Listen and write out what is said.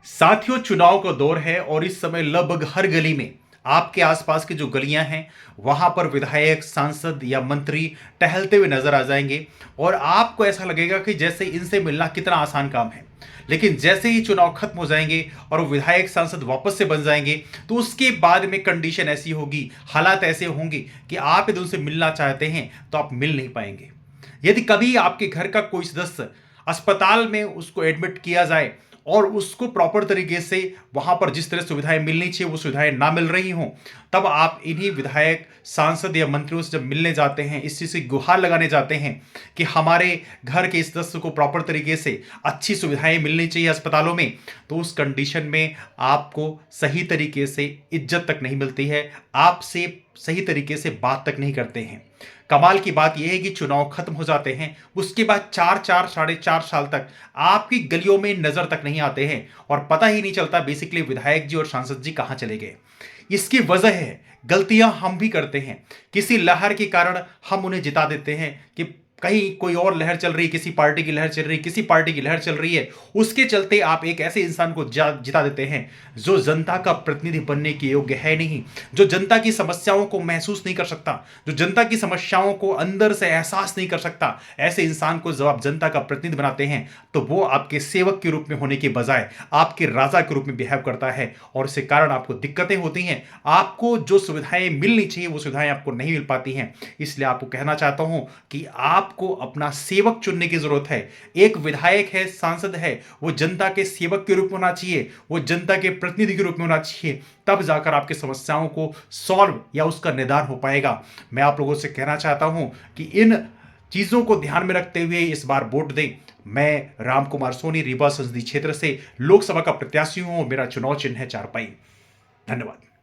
साथियों, चुनाव का दौर है और इस समय लगभग हर गली में आपके आसपास की जो गलियां हैं वहां पर विधायक, सांसद या मंत्री टहलते हुए नजर आ जाएंगे और आपको ऐसा लगेगा कि जैसे इनसे मिलना कितना आसान काम है। लेकिन जैसे ही चुनाव खत्म हो जाएंगे और वो विधायक सांसद वापस से बन जाएंगे तो उसके बाद में कंडीशन ऐसी होगी, हालात ऐसे होंगे कि आप यदि उनसे मिलना चाहते हैं तो आप मिल नहीं पाएंगे। यदि कभी आपके घर का कोई सदस्य अस्पताल में उसको एडमिट किया जाए और उसको प्रॉपर तरीके से वहां पर जिस तरह सुविधाएं मिलनी चाहिए वो सुविधाएं ना मिल रही हों, तब आप इन्हीं विधायक, सांसद या मंत्रियों से जब मिलने जाते हैं, इस चीज से गुहार लगाने जाते हैं कि हमारे घर के सदस्य को प्रॉपर तरीके से अच्छी सुविधाएं मिलनी चाहिए अस्पतालों में, तो उस कंडीशन में आपको सही तरीके से इज्जत तक नहीं मिलती है, आपसे सही तरीके से बात तक नहीं करते हैं। कमाल की बात यह है कि चुनाव खत्म हो जाते हैं, उसके बाद 4 साढ़े 4 साल तक आपकी गलियों में नजर तक नहीं आते हैं और पता ही नहीं चलता बेसिकली विधायक जी और सांसद जी कहां चले गए। इसकी वजह है गलतियां हम भी करते हैं। किसी लहर के कारण हम उन्हें जिता देते हैं कि कहीं कोई और लहर चल रही है, किसी पार्टी की लहर चल रही है, किसी पार्टी की लहर चल रही है, उसके चलते आप एक ऐसे इंसान को जिता देते हैं जो जनता का प्रतिनिधि बनने के योग्य है नहीं, जो जनता की समस्याओं को महसूस नहीं कर सकता, जो जनता की समस्याओं को अंदर से एहसास नहीं कर सकता। ऐसे इंसान को जब आप जनता का प्रतिनिधि बनाते हैं तो वो आपके सेवक के रूप में होने के बजाय आपके राजा के रूप में बिहेव करता है और इसके कारण आपको दिक्कतें होती हैं। आपको जो सुविधाएं मिलनी चाहिए वो सुविधाएं आपको नहीं मिल पाती हैं। इसलिए आपको कहना चाहता हूं कि आपको अपना सेवक चुनने की जरूरत है। एक विधायक है, सांसद है, वो जनता के सेवक के रूप में होना चाहिए, वो जनता के प्रतिनिधि के रूप में होना चाहिए, तब जाकर आपकी समस्याओं को सॉल्व या उसका निदान हो पाएगा। मैं आप लोगों से कहना चाहता हूं कि इन चीजों को ध्यान में रखते हुए इस बार वोट दें। मैं राम कुमार सोनी, रीवा संसदीय क्षेत्र से लोकसभा का प्रत्याशी हूं और मेरा चुनाव चिन्ह है चारपाई। धन्यवाद।